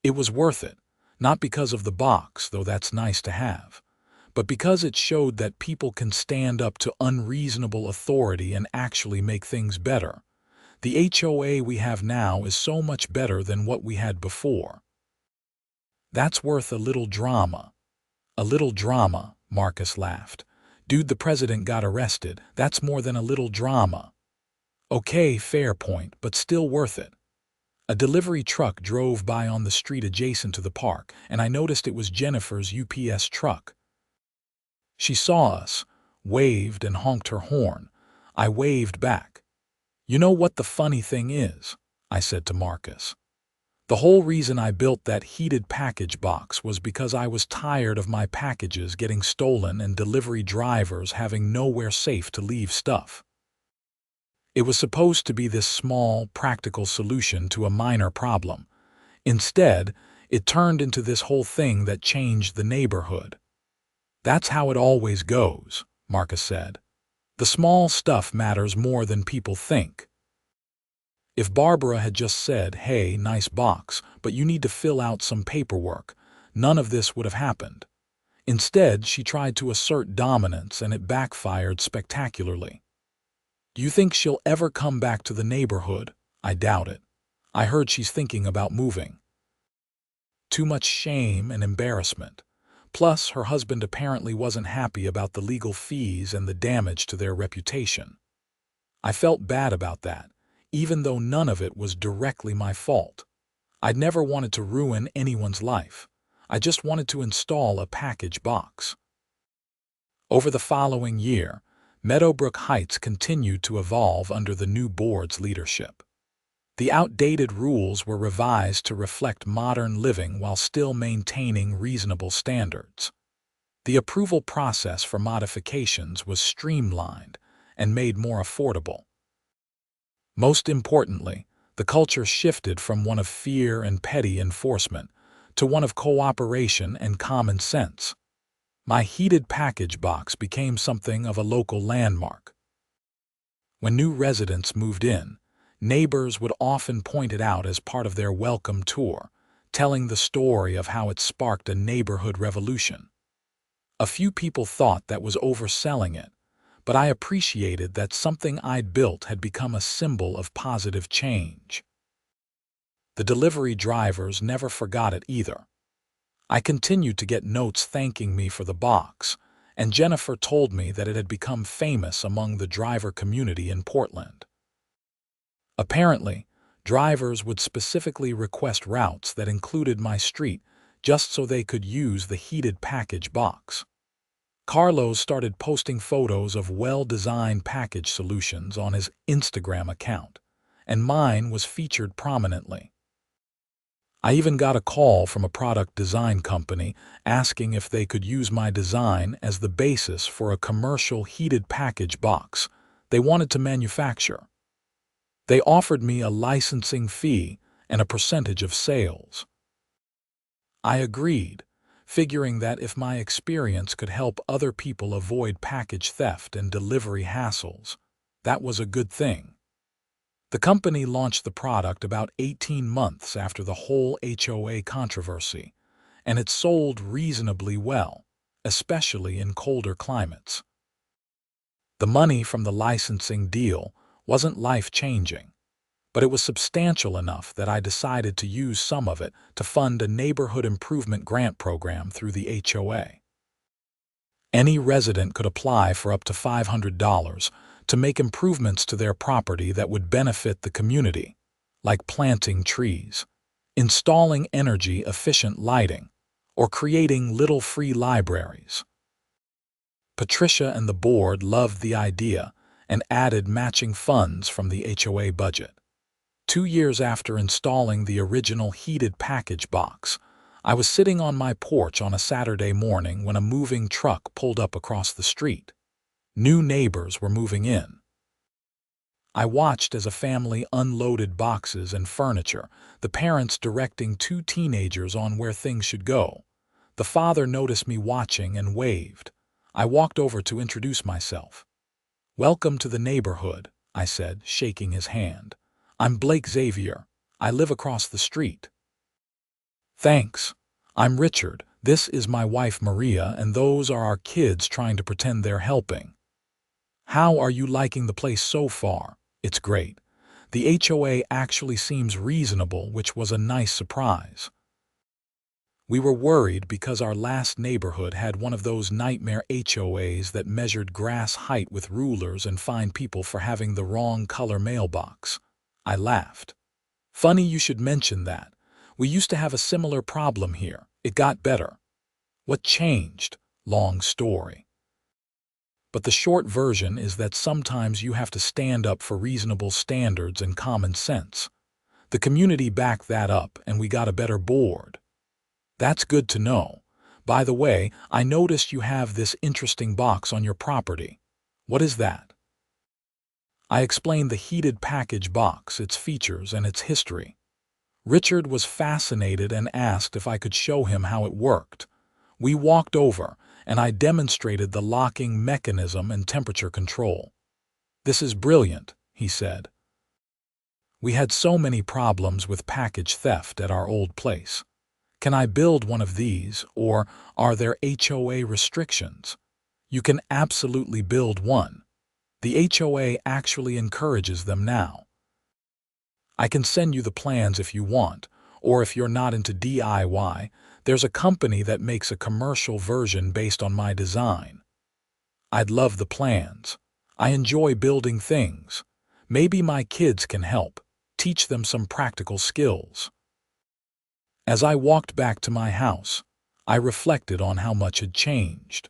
"It was worth it, not because of the box, though that's nice to have, but because it showed that people can stand up to unreasonable authority and actually make things better. The HOA we have now is so much better than what we had before." "That's worth a little drama." "A little drama," Marcus laughed. "Dude, the president got arrested. That's more than a little drama." "Okay, fair point, but still worth it." A delivery truck drove by on the street adjacent to the park, and I noticed it was Jennifer's UPS truck. She saw us, waved and honked her horn. I waved back. "You know what the funny thing is?" I said to Marcus. "The whole reason I built that heated package box was because I was tired of my packages getting stolen and delivery drivers having nowhere safe to leave stuff. It was supposed to be this small, practical solution to a minor problem. Instead, it turned into this whole thing that changed the neighborhood." "That's how it always goes," Marcus said. "The small stuff matters more than people think. If Barbara had just said, 'Hey, nice box, but you need to fill out some paperwork,' none of this would have happened. Instead, she tried to assert dominance, and it backfired spectacularly. "Do you think she'll ever come back to the neighborhood?" "I doubt it. I heard she's thinking about moving." Too much shame and embarrassment. Plus, her husband apparently wasn't happy about the legal fees and the damage to their reputation. I felt bad about that, even though none of it was directly my fault. I'd never wanted to ruin anyone's life. I just wanted to install a package box. Over the following year, Meadowbrook Heights continued to evolve under the new board's leadership. The outdated rules were revised to reflect modern living while still maintaining reasonable standards. The approval process for modifications was streamlined and made more affordable. Most importantly, the culture shifted from one of fear and petty enforcement to one of cooperation and common sense. My heated package box became something of a local landmark. When new residents moved in, neighbors would often point it out as part of their welcome tour, telling the story of how it sparked a neighborhood revolution. A few people thought that was overselling it, but I appreciated that something I'd built had become a symbol of positive change. The delivery drivers never forgot it either. I continued to get notes thanking me for the box, and Jennifer told me that it had become famous among the driver community in Portland. Apparently, drivers would specifically request routes that included my street just so they could use the heated package box. Carlos started posting photos of well-designed package solutions on his Instagram account, and mine was featured prominently. I even got a call from a product design company asking if they could use my design as the basis for a commercial heated package box they wanted to manufacture. They offered me a licensing fee and a percentage of sales. I agreed, figuring that if my experience could help other people avoid package theft and delivery hassles, that was a good thing. The company launched the product about 18 months after the whole HOA controversy, and it sold reasonably well, especially in colder climates. The money from the licensing deal wasn't life-changing, but it was substantial enough that I decided to use some of it to fund a neighborhood improvement grant program through the HOA. Any resident could apply for up to $500 to make improvements to their property that would benefit the community, like planting trees, installing energy-efficient lighting, or creating little free libraries. Patricia and the board loved the idea and added matching funds from the HOA budget. 2 years after installing the original heated package box, I was sitting on my porch on a Saturday morning when a moving truck pulled up across the street. New neighbors were moving in. I watched as a family unloaded boxes and furniture, the parents directing 2 teenagers on where things should go. The father noticed me watching and waved. I walked over to introduce myself. "Welcome to the neighborhood," I said, shaking his hand. "I'm Xavier. I live across the street." "Thanks. I'm Richard. This is my wife Maria, and those are our kids trying to pretend they're helping." "How are you liking the place so far?" "It's great. The HOA actually seems reasonable, which was a nice surprise." We were worried because our last neighborhood had one of those nightmare HOAs that measured grass height with rulers and fined people for having the wrong color mailbox. I laughed. "Funny you should mention that. We used to have a similar problem here. It got better." "What changed?" "Long story. But the short version is that sometimes you have to stand up for reasonable standards and common sense. The community backed that up, and we got a better board." "That's good to know. By the way, I noticed you have this interesting box on your property. What is that?" I explained the heated package box, its features, and its history. Richard was fascinated and asked if I could show him how it worked. We walked over, and I demonstrated the locking mechanism and temperature control. "This is brilliant," he said. We had so many problems with package theft at our old place. Can I build one of these, or are there HOA restrictions? You can absolutely build one. The HOA actually encourages them now. I can send you the plans if you want, or if you're not into DIY, there's a company that makes a commercial version based on my design. I'd love the plans. I enjoy building things. Maybe my kids can help, teach them some practical skills. As I walked back to my house, I reflected on how much had changed.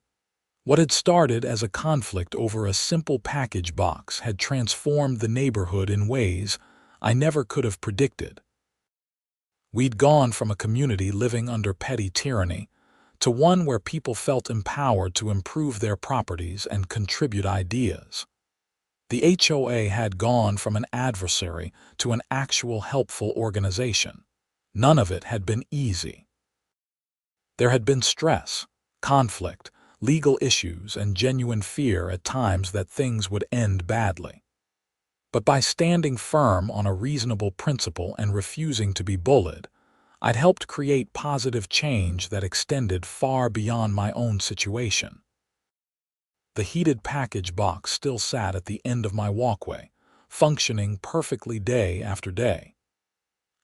What had started as a conflict over a simple package box had transformed the neighborhood in ways I never could have predicted. We'd gone from a community living under petty tyranny to one where people felt empowered to improve their properties and contribute ideas. The HOA had gone from an adversary to an actual helpful organization. None of it had been easy. There had been stress, conflict, legal issues, and genuine fear at times that things would end badly. But by standing firm on a reasonable principle and refusing to be bullied, I'd helped create positive change that extended far beyond my own situation. The heated package box still sat at the end of my walkway, functioning perfectly day after day.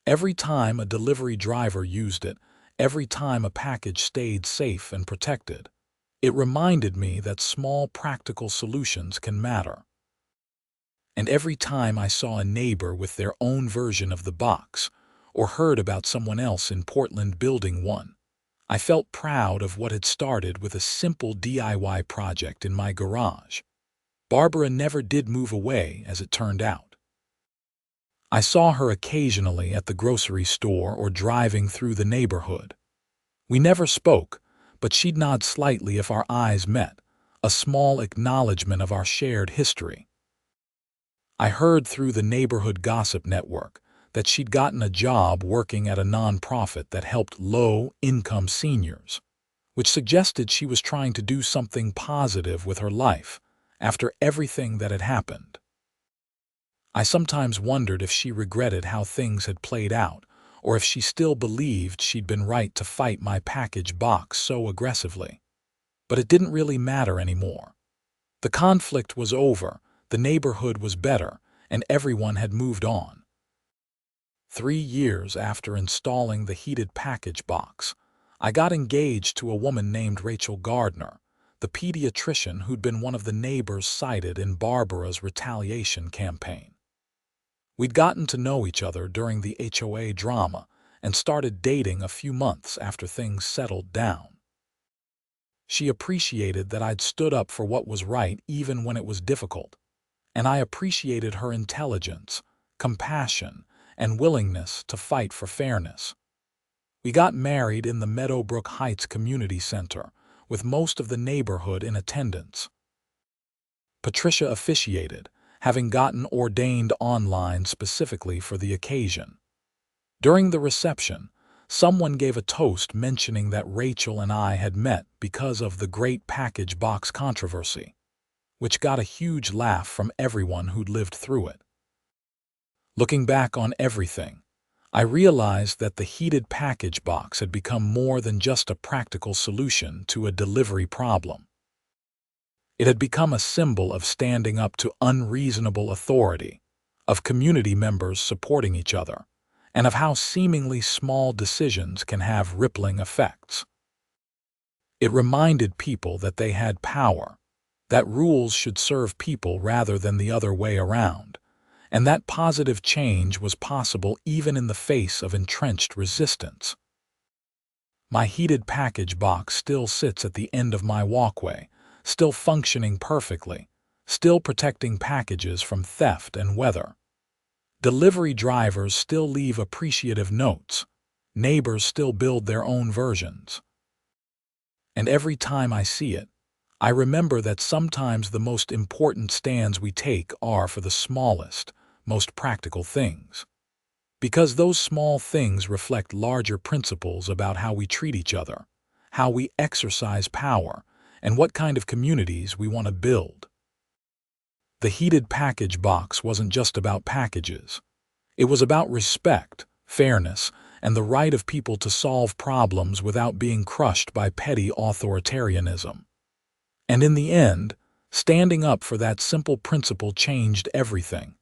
Every time a delivery driver used it, every time a package stayed safe and protected, it reminded me that small practical solutions can matter. And every time I saw a neighbor with their own version of the box, or heard about someone else in Portland building one, I felt proud of what had started with a simple DIY project in my garage. Barbara never did move away, as it turned out. I saw her occasionally at the grocery store or driving through the neighborhood. We never spoke, but she'd nod slightly if our eyes met, a small acknowledgement of our shared history. I heard through the neighborhood gossip network that she'd gotten a job working at a nonprofit that helped low-income seniors, which suggested she was trying to do something positive with her life after everything that had happened. I sometimes wondered if she regretted how things had played out, or if she still believed she'd been right to fight my package box so aggressively. But it didn't really matter anymore. The conflict was over, the neighborhood was better, and everyone had moved on. 3 years after installing the heated package box, I got engaged to a woman named Rachel Gardner, the pediatrician who'd been one of the neighbors cited in Barbara's retaliation campaign. We'd gotten to know each other during the HOA drama and started dating a few months after things settled down. She appreciated that I'd stood up for what was right even when it was difficult, and I appreciated her intelligence, compassion, and willingness to fight for fairness. We got married in the Meadowbrook Heights Community Center, with most of the neighborhood in attendance. Patricia officiated, having gotten ordained online specifically for the occasion. During the reception, someone gave a toast mentioning that Rachel and I had met because of the Great Package Box controversy, which got a huge laugh from everyone who'd lived through it. Looking back on everything, I realized that the heated package box had become more than just a practical solution to a delivery problem. It had become a symbol of standing up to unreasonable authority, of community members supporting each other, and of how seemingly small decisions can have rippling effects. It reminded people that they had power, that rules should serve people rather than the other way around, and that positive change was possible even in the face of entrenched resistance. My heated package box still sits at the end of my walkway, still functioning perfectly, still protecting packages from theft and weather. Delivery drivers still leave appreciative notes, neighbors still build their own versions. And every time I see it, I remember that sometimes the most important stands we take are for the smallest, most practical things. Because those small things reflect larger principles about how we treat each other, how we exercise power, and what kind of communities we want to build. The heated package box wasn't just about packages. It was about respect, fairness, and the right of people to solve problems without being crushed by petty authoritarianism. And in the end, standing up for that simple principle changed everything.